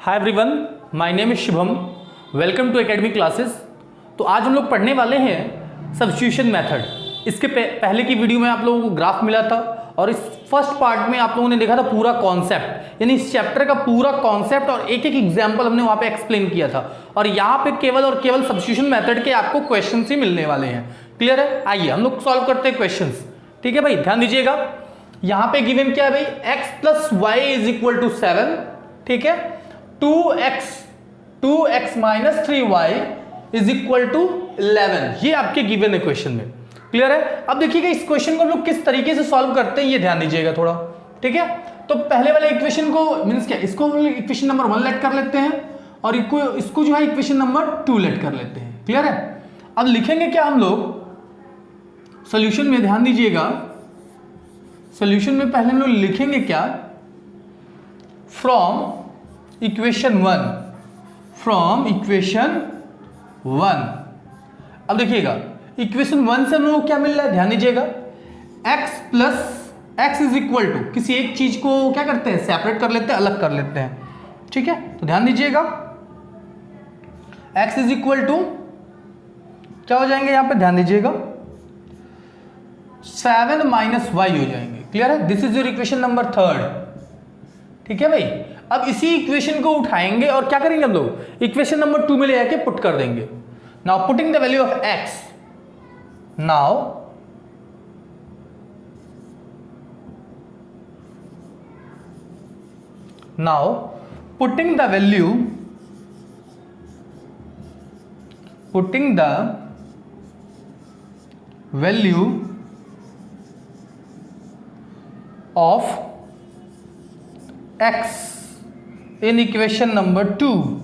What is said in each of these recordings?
Hi everyone, my name is Shubham. Welcome to academy classes. तो आज हम लोग पढ़ने वाले हैं सब्स्टिट्यूशन मेथड। इसके पहले की वीडियो में आप लोगों को ग्राफ मिला था और इस फर्स्ट पार्ट में आप लोगों ने देखा था पूरा कॉन्सेप्ट, यानी इस चैप्टर का पूरा कॉन्सेप्ट और एक एक एग्जाम्पल हमने वहां पे एक्सप्लेन किया था। और यहाँ पे केवल और केवल सब्स्टिट्यूशन मेथड के आपको क्वेश्चन ही मिलने वाले हैं। क्लियर है? आइए हम लोग सॉल्व करते हैं क्वेश्चन। ठीक है भाई, ध्यान दीजिएगा। यहाँ पे गिवन क्या है भाई, x plus y is equal to 7। ठीक है, 2x minus 3y is equal to 11। ये आपके गिवन है क्वेश्चन में। क्लियर है? अब देखिएगा इस क्वेश्चन को हम लोग किस तरीके से सॉल्व करते हैं, ये ध्यान दीजिएगा थोड़ा। ठीक है, तो पहले वाले इक्वेशन को मींस क्या, इसको हम लोग इक्वेशन नंबर 1 लेट कर लेते हैं और इसको जो है इक्वेशन नंबर 2 लेट कर लेते हैं। क्लियर है? अब लिखेंगे क्या हम लोग सॉल्यूशन में, ध्यान दीजिएगा। सॉल्यूशन में पहले हम लोग लिखेंगे क्या, फ्रॉम इक्वेशन 1, फ्रॉम इक्वेशन 1। अब देखिएगा इक्वेशन 1 से हम लोग क्या मिल रहा है, ध्यान दीजिएगा। x plus x is equal to, किसी एक चीज को क्या करते हैं, सेपरेट कर लेते हैं, अलग कर लेते हैं। ठीक है, तो ध्यान दीजिएगा x इज इक्वल टू क्या हो जाएंगे, यहां पे ध्यान दीजिएगा 7 माइनस वाई हो जाएंगे। क्लियर है? This is your equation number 3। ठीक है भाई, अब इसी इक्वेशन को उठाएंगे और क्या करेंगे हम लोग, इक्वेशन नंबर 2 में ले आके पुट कर देंगे। Now putting the value of x, now putting the value of x in equation number 2,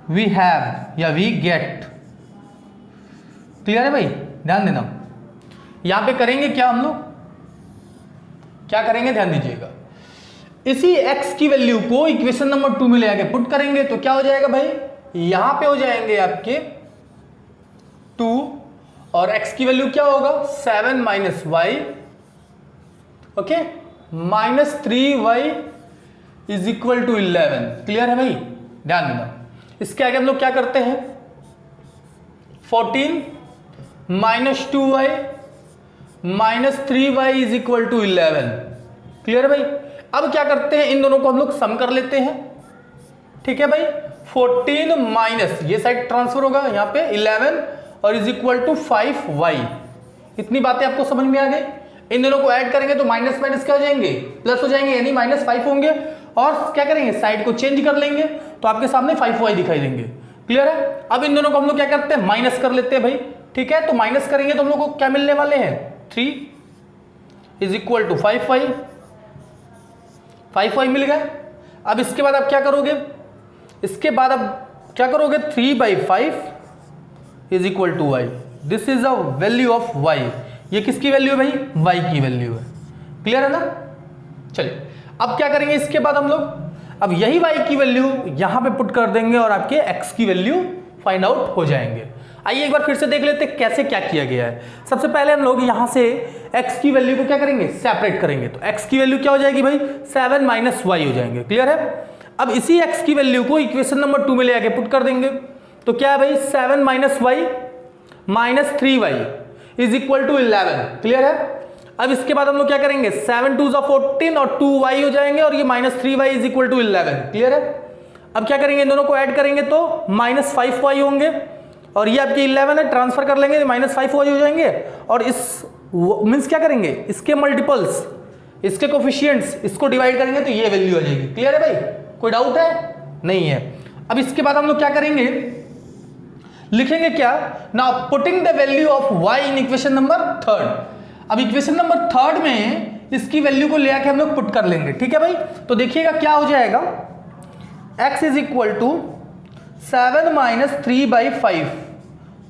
we get। Clear है भाई? ध्यान देना, यहां पे करेंगे क्या हम लोग, क्या करेंगे, ध्यान दीजिएगा। इसी x की वैल्यू को इक्वेशन नंबर 2 में ले आके पुट करेंगे तो क्या हो जाएगा भाई, यहां पे हो जाएंगे आपके 2 और x की वैल्यू क्या होगा, 7 minus y, okay, minus 3y is equal to 11। Clear है भाई? ध्यान देना। इसके आगे हम लोग क्या करते हैं, 14 minus 2y minus 3y is equal to 11। Clear है भाई? अब क्या करते हैं, इन दोनों को हम लोग सम कर लेते हैं। ठीक है भाई, 14 माइनस ये साइड ट्रांसफर होगा यहां पे 11 और इज इक्वल टू 5y। इतनी बातें आपको समझ में आ गई। इन दोनों को ऐड करेंगे तो माइनस माइनस क्या हो जाएंगे, प्लस हो जाएंगे, यानी माइनस 5 होंगे। और क्या करेंगे, साइड को चेंज कर लेंगे तो आपके सामने 5y दिखाई देंगे। क्लियर है? अब इन दोनों को हम लोग क्या करते हैं, माइनस कर लेते हैं भाई। ठीक है, तो माइनस करेंगे तो हम लोग को क्या मिलने वाले हैं, 3 इज इक्वल टू 5y मिल गया। अब इसके बाद आप क्या करोगे, इसके बाद आप क्या करोगे, 3/5 is equal to y। This is a value of y। ये किसकी वैल्यू है भाई, y की वैल्यू है। क्लियर है ना? चलिए अब क्या करेंगे, इसके बाद हम लोग अब यही y की वैल्यू यहां पे पुट कर देंगे और आपके x की वैल्यू फाइंड आउट हो जाएंगे। आइए एक बार फिर से देख लेते हैं कैसे क्या किया गया है। सबसे पहले हम लोग यहां से x की वैल्यू को क्या करेंगे, सेपरेट करेंगे। तो x की वैल्यू क्या हो जाएगी भाई, 7 माइनस वाई हो जाएंगे। क्लियर है? अब इसी x की वैल्यू को इक्वेशन नंबर 2 में ले आके पुट कर देंगे तो क्या है भाई, 7 minus y minus 3y is equal to 11। Clear है? अब इसके बाद हम लोग क्या करेंगे, 7 2 14 और 2y हो जाएंगे और ये minus 3y is equal to 11। Clear है? अब क्या करेंगे, इन दोनों को ऐड करेंगे तो माइनस 5y होंगे और ये आपके 11 है, ट्रांसफर कर लेंगे माइनस 5y हो जाएंगे। और इस मीन्स क्या करेंगे, इसके मल्टीपल्स, इसके कोफिशिएंट्स, इसको डिवाइड करेंगे तो ये वैल्यू आ जाएगी। क्लियर है भाई? कोई डाउट है? नहीं है। अब इसके बाद हम लोग क्या करेंगे, लिखेंगे क्या, now putting the value of y in equation number 3। अब इक्वेशन नंबर 3 में इसकी वैल्यू को ले आके हम लोग पुट कर लेंगे। ठीक है भाई? तो देखिएगा क्या हो जाएगा, x is equal to 7 minus 3/5।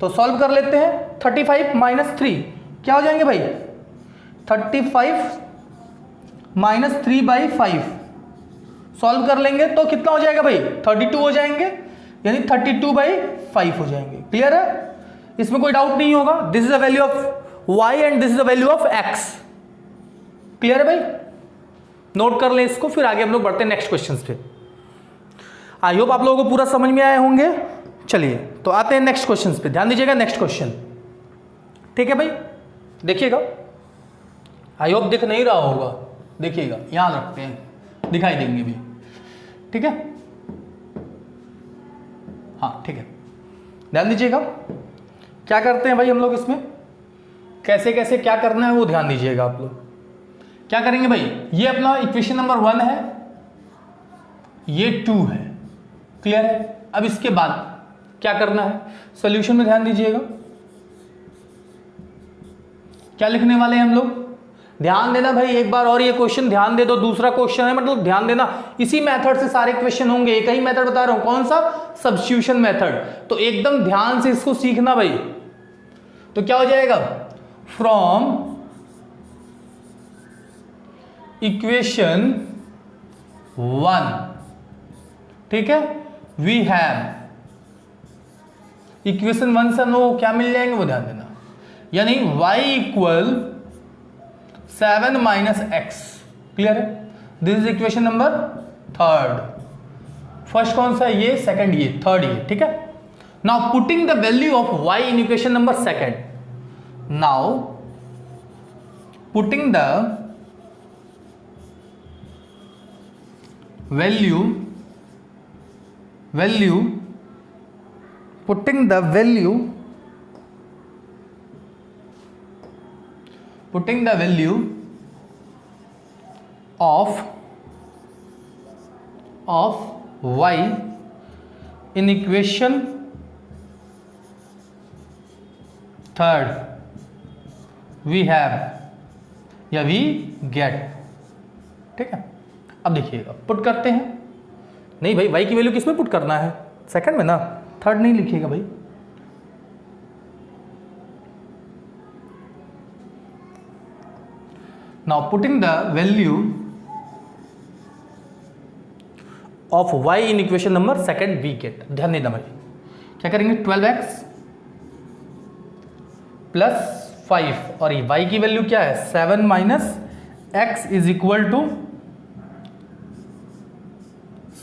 तो सॉल्व कर लेते हैं, 35 माइनस 3 क्या हो जाएंगे भाई, 35 माइनस 3/5 सॉल्व कर लेंगे तो कितना हो जाएगा भाई, 32 हो जाएंगे, यानी 32/5 हो जाएंगे। क्लियर है? इसमें कोई डाउट नहीं होगा। This is the value of y and this is the value of x। Clear है भाई? नोट कर लें इसको, फिर आगे हम लोग बढ़ते हैं नेक्स्ट क्वेश्चन पे। आई होप आप लोगों को पूरा समझ में आए होंगे। चलिए तो आते हैं नेक्स्ट क्वेश्चन पे, ध्यान दीजिएगा नेक्स्ट क्वेश्चन, ठीक है भाई, देखिएगा। आई होप दिख नहीं रहा होगा, देखिएगा, यहां रखते हैं, दिखाई देंगे भी, ठीक है। हाँ ठीक है, ध्यान दीजिएगा क्या करते हैं भाई हम लोग इसमें, कैसे कैसे क्या करना है वो ध्यान दीजिएगा आप लोग। क्या करेंगे भाई, ये अपना इक्वेशन नंबर 1 है, ये 2 है, क्लियर है। अब इसके बाद क्या करना है, सॉल्यूशन में ध्यान दीजिएगा, क्या लिखने वाले हैं हम लोग, ध्यान देना भाई एक बार और ये क्वेश्चन ध्यान दे दो, दूसरा क्वेश्चन है मतलब ध्यान देना, इसी मेथड से सारे क्वेश्चन होंगे, एक ही मेथड बता रहा हूं, कौन सा, सब्स्टिट्यूशन मेथड, तो एकदम ध्यान से इसको सीखना भाई। तो क्या हो जाएगा, फ्रॉम इक्वेशन 1, ठीक है, वी हैव, इक्वेशन 1 से नो क्या मिल जाएंगे वो ध्यान देना, यानी y equal 7 minus x, clear है, this is equation number 3। First कौन सा है, ये, सेकंड ये, थर्ड ये, ठीक है। Now putting the value of y in equation number 2, now putting the value putting the value of y in equation 3 we have या we get, ठीक है। अब देखिएगा पुट करते हैं, नहीं भाई y की वैल्यू किस में पुट करना है, सेकंड में ना, थर्ड नहीं लिखिएगा भाई। Now putting the value of y in equation number 2 we get, ध्यान देना भाई, क्या करेंगे, 12x प्लस 5 और y की वैल्यू क्या है, 7 minus x is equal to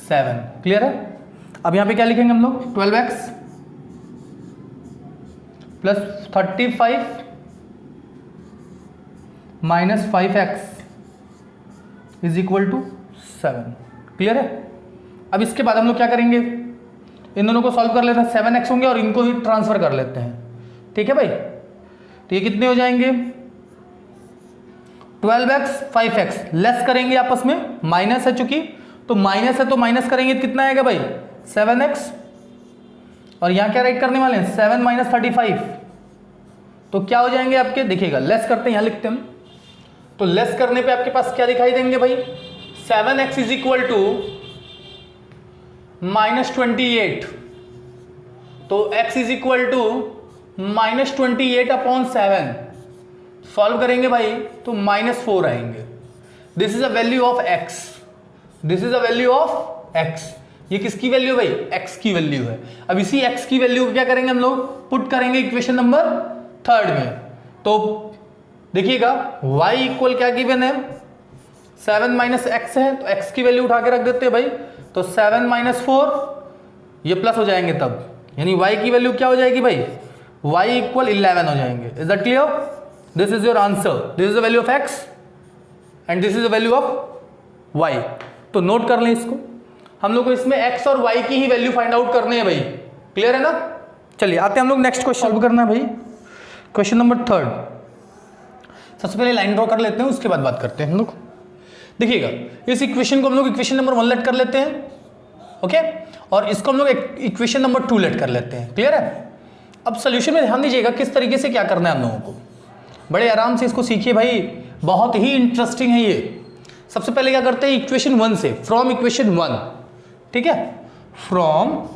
7, clear है। अब यहां पे क्या लिखेंगे हम लोग, 12x plus 35 minus 5x is equal to 7, clear है। अब इसके बाद हम लोग क्या करेंगे, इन दोनों को सॉल्व कर लेते हैं, 7x होंगे और इनको ही ट्रांसफर कर लेते हैं, ठीक है भाई। तो ये कितने हो जाएंगे, 12x 5x लेस करेंगे आपस में, माइनस है चूंकि, तो माइनस है तो माइनस करेंगे तो कितना आएगा भाई, 7x, और यहां क्या राइट करने वाले हैं, 7 माइनस 35, तो क्या हो जाएंगे आपके, देखिएगा लेस करते हैं, यहां लिखते हैं, तो लेस करने पे आपके पास क्या दिखाई देंगे भाई, 7x इज इक्वल टू -28, तो x is equal to -28 upon 7, solve करेंगे भाई तो -4 आएंगे। This is a value of x, this is a value of x, ये किसकी वैल्यू भाई, x की वैल्यू है। अब इसी x की वैल्यू को क्या करेंगे हम लोग, पुट करेंगे इक्वेशन नंबर 3 में। तो देखिएगा y इक्वल क्या गिवन है, 7 माइनस एक्स है, तो x की वैल्यू उठा के रख देते हैं भाई, तो 7 माइनस 4 ये प्लस हो जाएंगे तब, यानी y की वैल्यू क्या हो जाएगी भाई, y इक्वल 11 हो जाएंगे। Is that clear, this is your answer, this is the value of x and this is the value of y। तो नोट कर लें इसको, हम लोग को इसमें x और y की ही वैल्यू फाइंड आउट करनी है भाई, क्लियर है ना। चलिए आते हैं हम लोग नेक्स्ट क्वेश्चन सॉल्व करना है भाई, क्वेश्चन नंबर 3। सबसे पहले लाइन ड्रॉ कर लेते हैं, उसके बाद बात करते हैं हम लोग। देखिएगा इस इक्वेशन को हम लोग इक्वेशन नंबर 1 लेट कर लेते हैं, ओके, और इसको हम लोग इक्वेशन नंबर 2 लेट कर लेते हैं, क्लियर है। अब सोल्यूशन में ध्यान दीजिएगा किस तरीके से क्या करना है हम लोगों को, बड़े आराम से इसको सीखिए भाई, बहुत ही इंटरेस्टिंग है ये। सबसे पहले क्या करते हैं, इक्वेशन 1 से, फ्रॉम इक्वेशन 1, ठीक है, फ्रॉम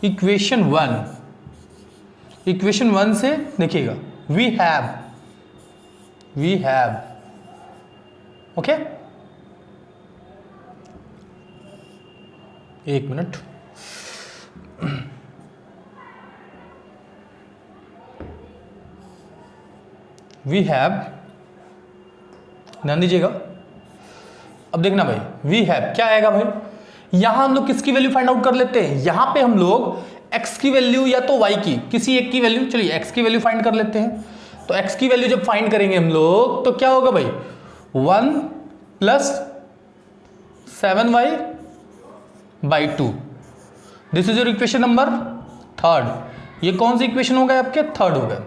इक्वेशन 1 से देखिएगा वी हैव, ओके, एक मिनट, वी हैव ध्यान दीजिएगा। अब देखना भाई, वी हैव क्या आएगा भाई, यहां हम लोग किसकी वैल्यू फाइंड आउट कर लेते हैं, यहां पे हम लोग x की वैल्यू या तो y की, किसी एक की वैल्यू, चलिए x की वैल्यू फाइंड कर लेते हैं। तो x की वैल्यू जब फाइंड करेंगे हम लोग तो क्या होगा भाई, 1 plus 7y by 2, this is your equation number third. ये कौन सी इक्वेशन हो गए आपके, थर्ड हो गए।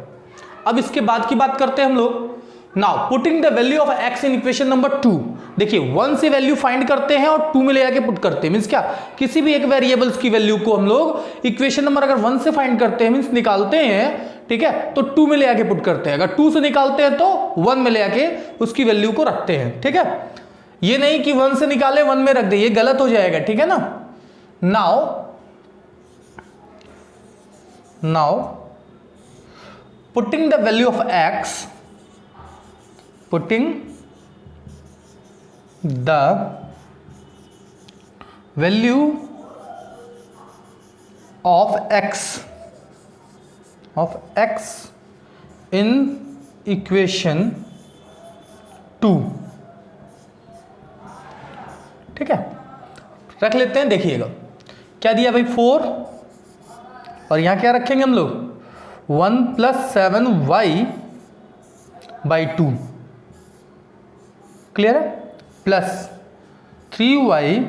अब इसके बाद की बात करते हैं हम लोग, now putting the value of x in equation number 2। देखिए 1 से वैल्यू फाइंड करते हैं और 2 में ले आके पुट करते हैं, मींस क्या, किसी भी एक वेरिएबल्स की वैल्यू को हम लोग इक्वेशन नंबर अगर 1 से फाइंड करते हैं मींस निकालते हैं, ठीक है, तो 2 में ले आके पुट करते हैं। अगर 2 से निकालते हैं तो 1 में ले आके उसकी वैल्यू को रखते हैं, ठीक है। ये नहीं कि 1 से निकाले 1 में रख दे, ये गलत हो जाएगा, ठीक है ना। Now putting the value of x, putting the value of x in equation 2, ठीक है, रख लेते हैं। देखिएगा क्या दिया भाई, 4, और यहां क्या रखेंगे हम लोग, 1 प्लस 7y बाई 2, क्लियर है, plus 3y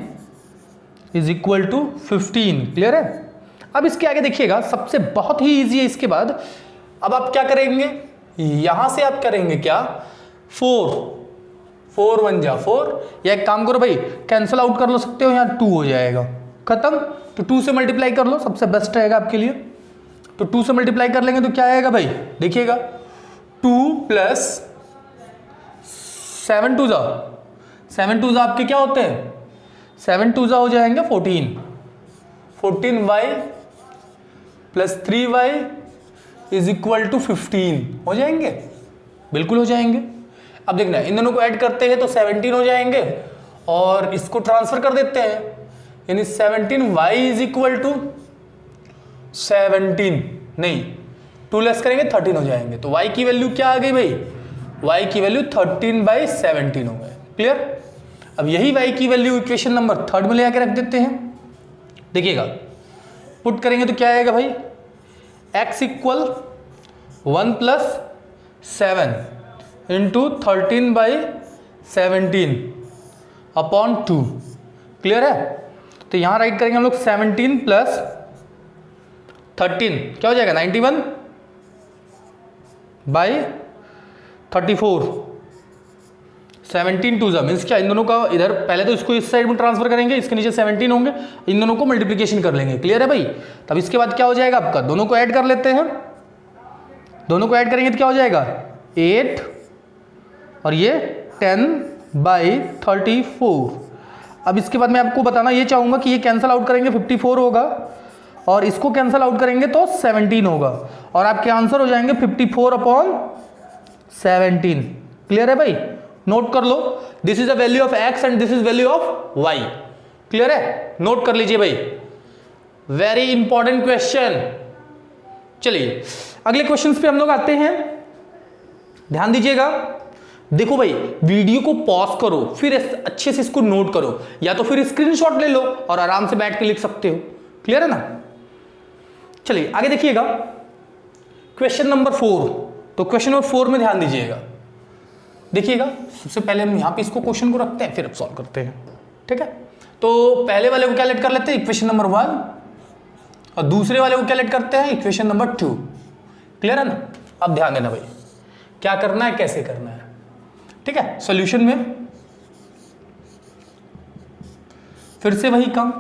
is equal to 15, clear है। अब इसके आगे देखिएगा, सबसे बहुत ही इजी है इसके बाद। अब आप क्या करेंगे, यहां से आप करेंगे क्या, 4 1 जा 4, या एक काम करो भाई, कैंसिल आउट कर लो सकते हो, यहाँ 2 हो जाएगा, खत्म। तो 2 से मल्टीप्लाई कर लो, सबसे बेस्ट रहेगा आपके लिए। तो 2 से मल्टीप्लाई कर लेंगे तो क्या आएगा भाई, देखिएगा 2 प्लस 7 2 जा आपके क्या होते हैं, 7 2 जा हो जाएंगे 14y plus 3y is equal to 15 हो जाएंगे, बिल्कुल हो जाएंगे। अब देखना इन दोनों को ऐड करते हैं तो 17 हो जाएंगे, और इसको ट्रांसफर कर देते हैं, यानी 17y इज इक्वल टू 17, नहीं 2 लेस करेंगे 13 हो जाएंगे। तो y की वैल्यू क्या आ गई भाई, y की वैल्यू 13/17 हो गए, क्लियर। अब यही y की वैल्यू इक्वेशन नंबर थर्ड में ले आके रख देते हैं। देखिएगा पुट करेंगे तो क्या आएगा भाई, x equal 1 plus 7 into 13/17 upon 2, clear है। तो यहां राइट करेंगे हम लोग 17 प्लस 13 क्या हो जाएगा, 91/34, 17 2 जा मीन्स क्या, इन दोनों का इधर पहले तो इसको इस साइड में ट्रांसफर करेंगे, इसके नीचे 17 होंगे, इन दोनों को मल्टीप्लिकेशन कर लेंगे, क्लियर है भाई। तब इसके बाद क्या हो जाएगा आपका, दोनों को ऐड कर लेते हैं, दोनों को ऐड करेंगे तो क्या हो जाएगा 8 और ये 10/34। अब इसके बाद मैं आपको बताना ये चाहूंगा कि ये कैंसिल आउट करेंगे 54 होगा, और इसको कैंसिल आउट करेंगे तो 17 होगा, और आपके आंसर हो जाएंगे 54/17, क्लियर है भाई। नोट कर लो, this is the value of x and this is value of y, clear है, नोट कर लीजिए भाई, वेरी इंपॉर्टेंट क्वेश्चन। चलिए अगले क्वेश्चंस पे हम लोग आते हैं, ध्यान दीजिएगा। देखो भाई वीडियो को पॉज करो, फिर अच्छे से इसको नोट करो, या तो फिर स्क्रीनशॉट ले लो और आराम से बैठ के लिख सकते हो, क्लियर है ना। चलिए आगे देखिएगा, क्वेश्चन नंबर 4। तो क्वेश्चन नंबर 4 में ध्यान दीजिएगा, देखिएगा सबसे पहले हम यहां पे इसको क्वेश्चन को रखते हैं, फिर अब सॉल्व करते हैं, ठीक है। तो पहले वाले को क्या लेट कर लेते हैं, इक्वेशन नंबर 1, और दूसरे वाले को क्या लेट करते हैं, इक्वेशन नंबर 2, क्लियर है ना। अब ध्यान देना भाई क्या करना है, कैसे करना है, ठीक है। सॉल्यूशन में फिर से वही काम,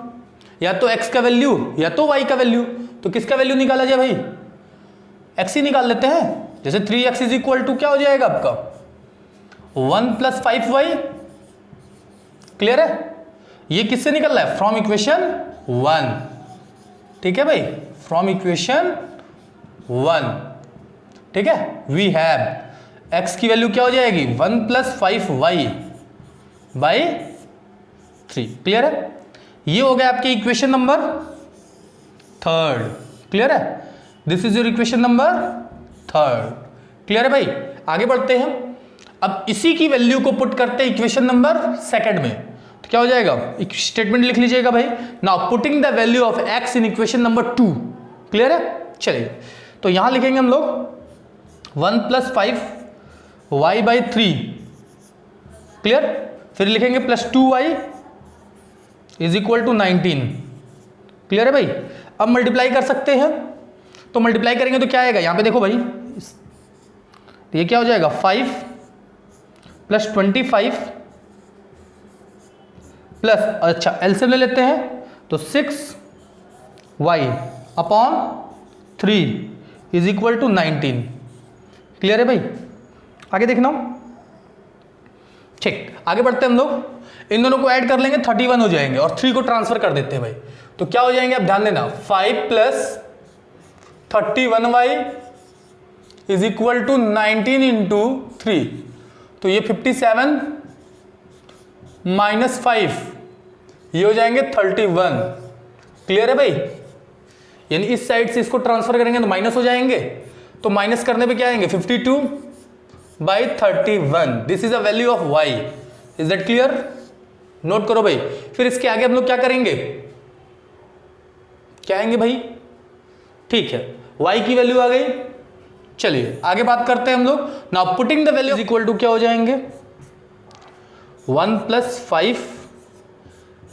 या तो x का वैल्यू या तो y का वैल्यू। तो किसका वैल्यू निकाला जाए भाई, x ही निकाल लेते हैं। जैसे 3x इज इक्वल टू क्या हो जाएगा आपका 1 प्लस 5y, क्लियर है। ये किससे निकल रहा है, फ्रॉम इक्वेशन 1, ठीक है भाई, फ्रॉम इक्वेशन 1, ठीक है। वी हैव x की वैल्यू क्या हो जाएगी 1 प्लस 5y बाई 3, क्लियर है। ये हो गया आपके इक्वेशन नंबर 3, क्लियर है। This is your equation number 3, clear है भाई। आगे बढ़ते हैं। अब इसी की वैल्यू को पुट करते हैं इक्वेशन नंबर सेकंड में, तो क्या हो जाएगा, एक स्टेटमेंट लिख लीजिएगा भाई। Now putting the value of x in equation number 2, clear है। चलिए तो यहां लिखेंगे हम लोग 1 + 5y/3, क्लियर। फिर लिखेंगे +2y = 19, क्लियर है भाई। अब मल्टीप्लाई कर सकते हैं, तो मल्टीप्लाई करेंगे तो क्या आएगा, यहां पे देखो भाई, ये क्या हो जाएगा 5 + 25 प्लस, अच्छा एलसीएम ले लेते हैं तो 6y/3 = 19, क्लियर है भाई। आगे देखना, ठीक, आगे बढ़ते हैं हम लोग। इन दोनों को ऐड कर लेंगे 31 हो जाएंगे, और 3 को ट्रांसफर कर देते हैं भाई, तो क्या हो जाएंगे, अब ध्यान देना, 5 + 31y = 19 × 3, तो ये 57 - 5, ये हो जाएंगे 31, क्लियर है भाई। यानी इस साइड से इसको ट्रांसफर करेंगे तो माइनस हो जाएंगे, तो माइनस करने पे क्या आएंगे 52/31, this is a value of y, is that clear. Note करो भाई। फिर इसके आगे हम लोग क्या करेंगे, क्या आएंगे भाई, ठीक है, y की वैल्यू आ गई। चलिए आगे बात करते हैं हम लोग। Now putting the value equal to क्या हो जाएंगे, 1 + 5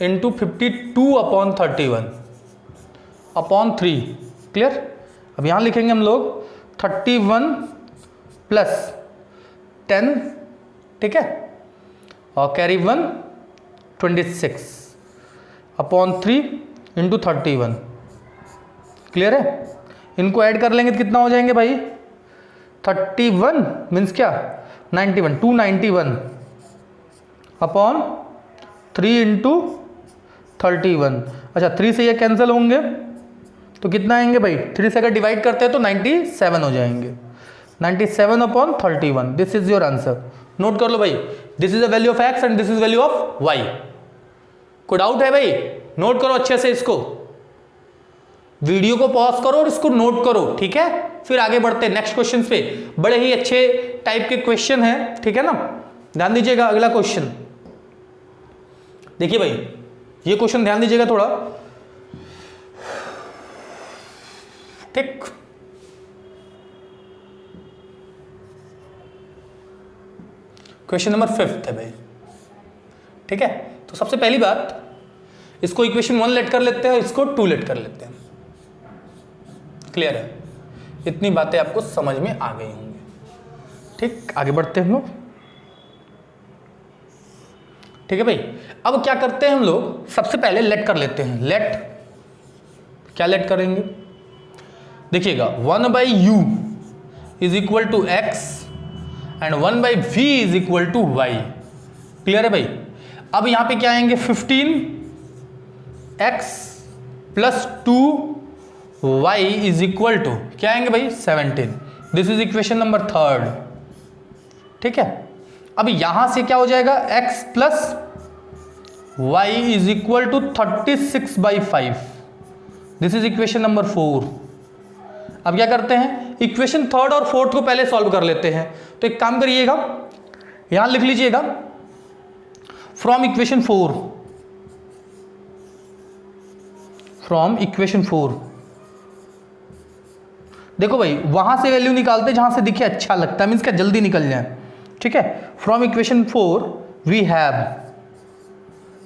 × 52/31/3, क्लियर। अब यहां लिखेंगे हम लोग 31 + 10, ठीक है, और कैरी 1 26/3 × 31, क्लियर है। इनको ऐड कर लेंगे तो कितना हो जाएंगे भाई, 31 मीन्स क्या 91, 291/3 × 31, अच्छा 3 से ये कैंसिल होंगे तो कितना आएंगे भाई, 3 से अगर डिवाइड करते हैं तो 97 हो जाएंगे, 97/31, this is your answer. Note कर लो भाई, this is the value of x and this is value of y। कोई डाउट है भाई, नोट करो अच्छे से, इसको वीडियो को पॉज करो और इसको नोट करो, ठीक है। फिर आगे बढ़ते हैं नेक्स्ट क्वेश्चन पे, बड़े ही अच्छे टाइप के क्वेश्चन हैं, ठीक है ना। ध्यान दीजिएगा, अगला क्वेश्चन देखिए भाई, ये क्वेश्चन ध्यान दीजिएगा थोड़ा, ठीक। क्वेश्चन नंबर 5 है भाई, ठीक है। तो सबसे पहली बात, इसको इक्वेशन 1 लेट कर लेते हैं, इसको 2 लेट कर लेते हैं, क्लियर है। इतनी बातें आपको समझ में आ गई होंगी, ठीक। आगे बढ़ते हैं हम लोग, ठीक है भाई। अब क्या करते हैं हम लोग, सबसे पहले लेट कर लेते हैं, लेट, क्या लेट करेंगे, देखिएगा 1/u = x and 1/v = y, clear है भाई। अब यहां पे क्या आएंगे 15x + 2y = क्या आएंगे भाई 17, दिस इज इक्वेशन नंबर 3, ठीक है। अब यहां से क्या हो जाएगा, x + y = 36/5, this is equation number 4। अब क्या करते हैं, इक्वेशन 3rd और 4th को पहले सॉल्व कर लेते हैं। तो एक काम करिएगा, यहां लिख लीजिएगा फ्रॉम इक्वेशन 4, देखो भाई वहां से वैल्यू निकालते जहां से दिखे अच्छा लगता है, मीन्स क्या जल्दी निकल जाए, ठीक है। फ्रॉम इक्वेशन 4 वी हैव,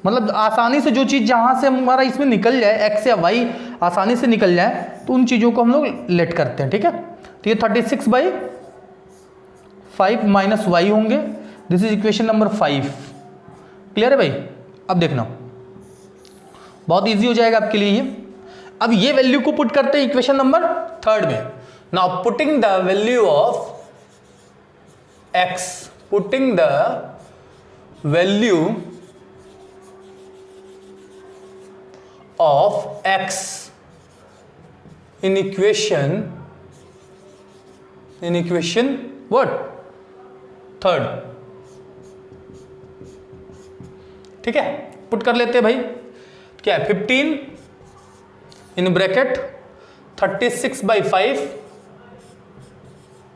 मतलब आसानी से जो चीज जहां से हमारा इसमें निकल जाए, x या y आसानी से निकल जाए, तो उन चीजों को हम लोग लेट करते हैं, ठीक है। तो ये 36/5 - y होंगे, this is equation number 5, clear है भाई। अब देखना बहुत इजी हो जाएगा आपके लिए ये। अब ये वैल्यू को पुट करते हैं इक्वेशन नंबर 3rd में। Now putting the value of x, putting the value of x in equation what 3rd, ठीक है। पुट कर लेते हैं भाई, क्या है 15 in bracket 36/5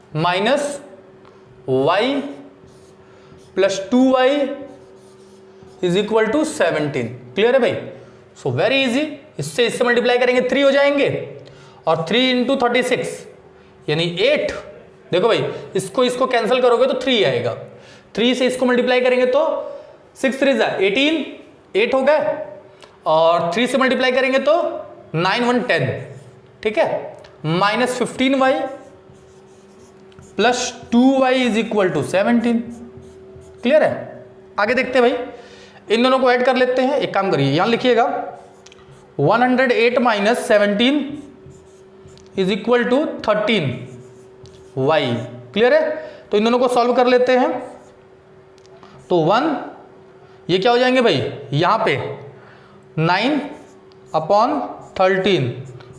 - y plus 2y is equal to 17। Clear है भाई? सो वेरी इजी, इससे मल्टीप्लाई करेंगे 3 हो जाएंगे, और 3 इंटू 36 यानी 8। देखो भाई, इसको कैंसिल करोगे तो 3 आएगा, 3 से इसको मल्टीप्लाई करेंगे तो 6 3 18, 8 हो गए, और 3 से मल्टीप्लाई करेंगे तो 9 1 10, ठीक है, minus 15y plus 2y is equal to 17। Clear है? आगे देखते हैं भाई, इन दोनों को ऐड कर लेते हैं। एक काम करिए, यहां लिखिएगा 108 minus 17 is equal to 13y। Clear है? तो इन दोनों को सॉल्व कर लेते हैं। तो 1 ये क्या हो जाएंगे भाई, यहां पे 9/13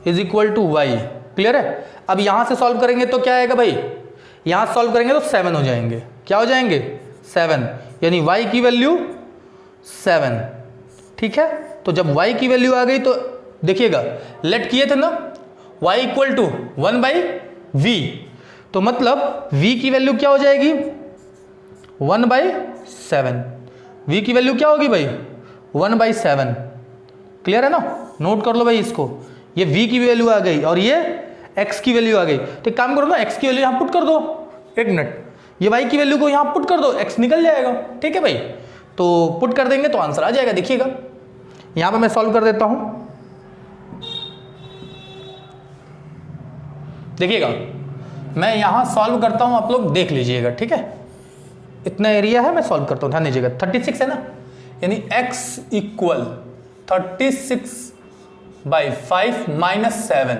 is equal to y। Clear है? अब यहां से सॉल्व करेंगे तो क्या आएगा भाई, यहां सॉल्व करेंगे तो 7 हो जाएंगे। क्या हो जाएंगे? 7, यानी y की वैल्यू 7। ठीक है? तो जब y की वैल्यू आ गई तो देखिएगा, लेट किए थे ना y इक्वल टू 1/v, तो मतलब v की वैल्यू क्या हो जाएगी 1/7। v की वैल्यू क्या होगी भाई 1/7। क्लियर है ना? नोट कर लो भाई इसको, ये v की वैल्यू आ गई और ये x की वैल्यू आ गई। तो एक काम करो ना, x की वैल्यू यहां पुट कर दो, एक मिनट, ये y की वैल्यू को यहां पुट कर दो, x निकल जाएगा। ठीक है भाई? तो पुट कर देंगे तो आंसर आ जाएगा। देखिएगा यहां पे मैं सॉल्व कर देता हूं। देखिएगा मैं यहां सॉल्व करता हूं, आप लोग देख लीजिएगा। ठीक है? इतना एरिया है, मैं सॉल्व करता हूं, ध्यान दीजिएगा। 36 है ना, यानी x इक्वल 36/5 माइनस 7।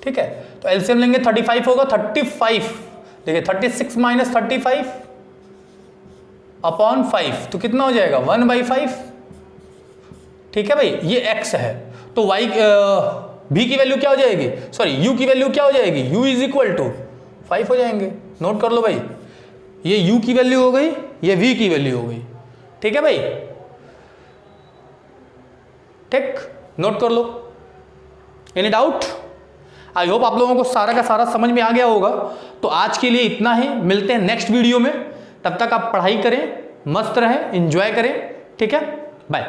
ठीक है? तो एलसीएम लेंगे 35 होगा, 35 देखिए 36 माइनस 35 अपॉन 5 तो कितना हो जाएगा 1/5। ठीक है भाई? ये x है, तो y v की वैल्यू क्या हो जाएगी, सॉरी u की वैल्यू क्या हो जाएगी, u इज इक्वल टू 5 हो जाएंगे। नोट कर लो भाई, ये u की वैल्यू हो गई, ये v की वैल्यू हो गई। ठीक है भाई? ठीक, नोट कर लो। Any doubt? आई होप आप लोगों को सारा का सारा समझ में आ गया होगा। तो आज के लिए इतना ही, मिलते हैं नेक्स्ट वीडियो में। तब तक आप पढ़ाई करें, मस्त रहें, एंजॉय करें। ठीक है? बाय।